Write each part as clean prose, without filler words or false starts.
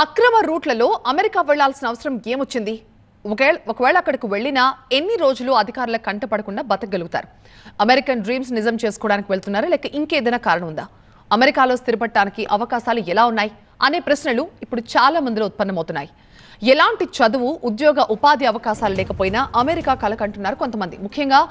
అక్రమ రూట్లలో అమెరికా వెళ్లాల్సిన అవసరం ఏమొచ్చింది? ఒకవేళ అక్కడికి వెళ్ళినా ఎన్ని రోజులు అధికారుల కంటపడకుండా బతకగలుగుతారు? అమెరికన్ డ్రీమ్స్ నిజం చేసుకోవడానికి వెళ్తున్నారా లేక ఇంకేదైనా కారణం ఉందా? అమెరికాలో స్థిరపడడానికి అవకాశాలు ఎలా ఉన్నాయి అనే ప్రశ్నలు ఇప్పుడు చాలా మందిలో ఉత్పన్నమవుతున్నాయి. ఎలాంటి చదువు, ఉద్యోగ, ఉపాధి అవకాశాలు లేకపోయినా అమెరికా కలకంటున్నారు కొంతమంది. ముఖ్యంగా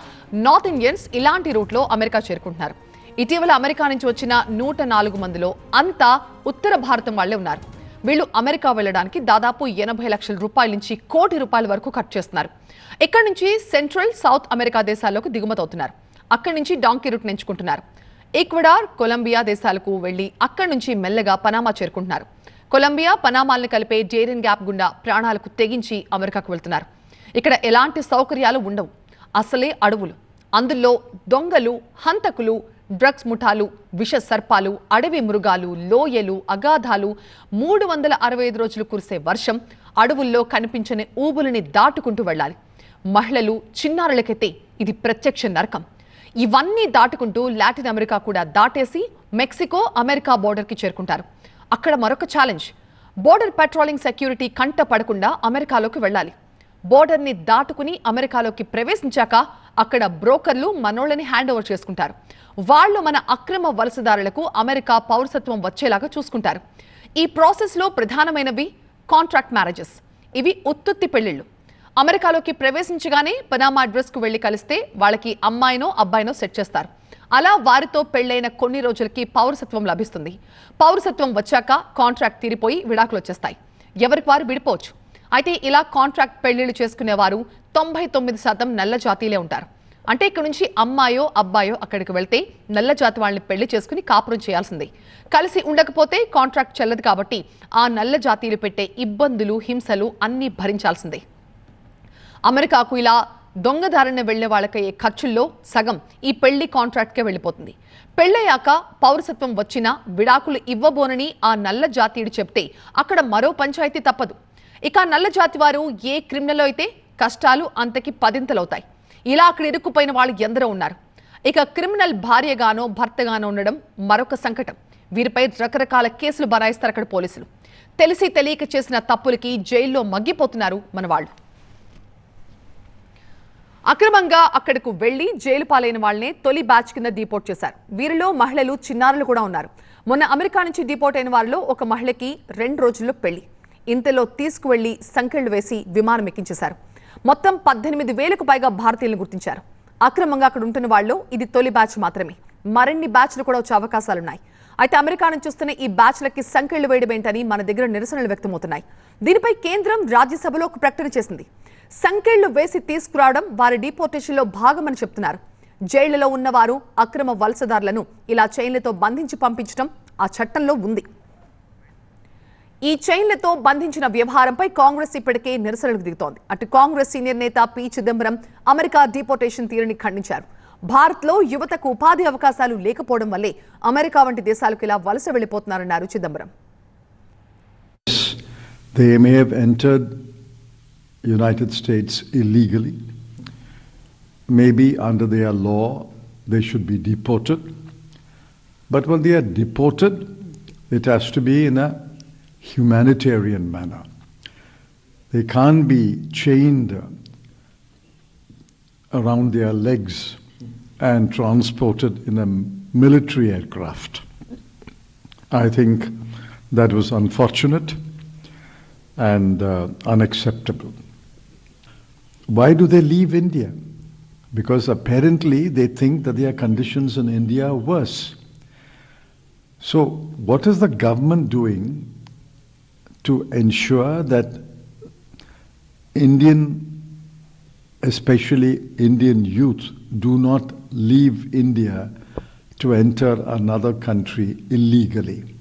నార్త్ ఇండియన్స్ ఇలాంటి రూట్లో అమెరికా చేరుకుంటున్నారు. ఇటీవల అమెరికా నుంచి వచ్చిన 104 మందిలో అంతా ఉత్తర భారతం వాళ్లే ఉన్నారు. వీళ్ళు అమెరికా వెళ్ళడానికి దాదాపు 80 లక్షల రూపాయల నుంచి ₹1 కోటి వరకు ఖర్చు చేస్తున్నారు. ఇక్కడి నుంచి సెంట్రల్, సౌత్ అమెరికా దేశాల్లోకి దిగుమతి అవుతున్నారు. అక్కడి నుంచి డాంకీ రూట్ ఎంచుకుంటున్నారు. ఈక్వెడార్, కొలంబియా దేశాలకు వెళ్లి అక్కడి నుంచి మెల్లగా పనామా చేరుకుంటున్నారు. కొలంబియా, పనామాల్ని కలిపే డేరియన్ గ్యాప్ గుండా ప్రాణాలకు తెగించి అమెరికాకు వెళ్తున్నారు. ఇక్కడ ఎలాంటి సౌకర్యాలు ఉండవు. అసలే అడవులు. అందులో దొంగలు, హంతకులు, డ్రగ్స్ ముఠాలు, విష సర్పాలు, అడవి మృగాలు, లోయలు, అగాధాలు, 365 రోజులు కురిసే వర్షం, అడవుల్లో కనిపించని ఊబులని దాటుకుంటూ వెళ్ళాలి. మహిళలు, చిన్నారులకైతే ఇది ప్రత్యక్ష నరకం. ఇవన్నీ దాటుకుంటూ లాటిన్ అమెరికా కూడా దాటేసి మెక్సికో, అమెరికా బోర్డర్కి చేరుకుంటారు. అక్కడ మరొక ఛాలెంజ్. బోర్డర్ పెట్రోలింగ్ సెక్యూరిటీ కంట పడకుండా అమెరికాలోకి వెళ్ళాలి. బోర్డర్ని దాటుకుని అమెరికాలోకి ప్రవేశించాక అక్కడ బ్రోకర్లు మనోళ్ళని హ్యాండ్ ఓవర్ చేసుకుంటారు. వాళ్ళు మన అక్రమ వలసదారులకు అమెరికా పౌరసత్వం వచ్చేలాగా చూసుకుంటారు. ఈ ప్రాసెస్లో ప్రధానమైనవి కాంట్రాక్ట్ మ్యారేజెస్. ఇవి ఉత్తుత్తి పెళ్లిళ్ళు. అమెరికాలోకి ప్రవేశించగానే పనామా అడ్రస్కు వెళ్లి కలిస్తే వాళ్ళకి అమ్మాయినో అబ్బాయినో సెట్ చేస్తారు. అలా వారితో పెళ్లైన కొన్ని రోజులకి పౌరసత్వం లభిస్తుంది. పౌరసత్వం వచ్చాక కాంట్రాక్ట్ తీరిపోయి విడాకులు వచ్చేస్తాయి. ఎవరికి వారు విడిపోవచ్చు. అయితే ఇలా కాంట్రాక్ట్ పెళ్లిళ్ళు చేసుకునేవారు 99% నల్ల జాతీయులే ఉంటారు. అంటే ఇక్కడ నుంచి అమ్మాయో అబ్బాయో అక్కడికి వెళ్తే నల్ల జాతి వాళ్ళని పెళ్లి చేసుకుని కాపురం చేయాల్సిందే. కలిసి ఉండకపోతే కాంట్రాక్ట్ చెల్లదు కాబట్టి ఆ నల్ల జాతీయులు పెట్టే ఇబ్బందులు, హింసలు అన్నీ భరించాల్సిందే. అమెరికాకు ఇలా దొంగదారిన వెళ్లే వాళ్ళకయ్యే ఖర్చుల్లో సగం ఈ పెళ్లి కాంట్రాక్ట్కే వెళ్ళిపోతుంది. పెళ్లయ్యాక పౌరసత్వం వచ్చినా విడాకులు ఇవ్వబోనని ఆ నల్ల జాతీయుడు చెప్తే అక్కడ మరో పంచాయతీ తప్పదు. ఇక నల్ల జాతి వారు ఏ క్రిమినల్ అయితే కష్టాలు అంతకి పదింతలవుతాయి. ఇలా అక్కడ ఇరుక్కుపోయిన వాళ్ళు ఎందరో ఉన్నారు. ఇక క్రిమినల్ భార్యగానో భర్తగానో ఉండడం మరొక సంకటం. వీరిపై రకరకాల కేసులు బనాయిస్తారు అక్కడ పోలీసులు. తెలిసి తెలియక చేసిన తప్పులకి జైల్లో మగ్గిపోతున్నారు మన వాళ్ళు. అక్రమంగా అక్కడకు వెళ్లి జైలు పాలైన వాళ్ళనే తొలి బ్యాచ్ కింద డిపోర్ట్ చేశారు. వీరిలో మహిళలు, చిన్నారులు కూడా ఉన్నారు. మొన్న అమెరికా నుంచి డిపోర్ట్ అయిన వారిలో ఒక మహిళకి 2 రోజుల్లో పెళ్లి. ఇంతలో తీసుకువెళ్లి సంకెళ్లు వేసి విమానం ఎక్కించేశారు. మొత్తం 18,000కు పైగా భారతీయులను గుర్తించారు. అక్రమంగా అక్కడ ఉంటున్న వాళ్ళు ఇది తొలి బ్యాచ్ మాత్రమే. మరిన్ని బ్యాచ్లు కూడా వచ్చే అవకాశాలున్నాయి. అయితే అమెరికా నుంచి వస్తున్న ఈ బ్యాచ్లకి సంకెళ్లు వేయడం ఏంటని మన దగ్గర నిరసనలు వ్యక్తమవుతున్నాయి. దీనిపై కేంద్రం రాజ్యసభలో ఒక ప్రకటన చేసింది. సంకెళ్లు వేసి తీసుకురావడం వారి డిపోర్టేషన్లో భాగమని చెప్తున్నారు. జైళ్లలో ఉన్నవారు అక్రమ వలసదారులను ఇలా చైన్లతో బంధించి పంపించడం ఆ చట్టంలో ఉంది. ఈ చైన్లతో బంధించిన వ్యవహారంపై కాంగ్రెస్ ఇప్పటికే నిరసనలకు దిగుతోంది. అటు కాంగ్రెస్ సీనియర్ నేత పి చిదంబరం అమెరికా డిపోర్టేషన్ తీరుని ఖండించారు. భారత్లో యువతకు ఉపాధి అవకాశాలు లేకపోవడం వల్లే అమెరికా వంటి దేశాలకు ఇలా వలస వెళ్లిపోతున్నారన్నారు Chidambaram. They may have entered United States illegally. Maybe under their law they should be deported. But when they are deported, it has to be in a humanitarian manner. They can't be chained around their legs and transported in a military aircraft. I think that was unfortunate and unacceptable. Why do they leave India? Because apparently they think that their conditions in India are worse. So what is the government doing to ensure that especially Indian youth, do not leave India to enter another country illegally?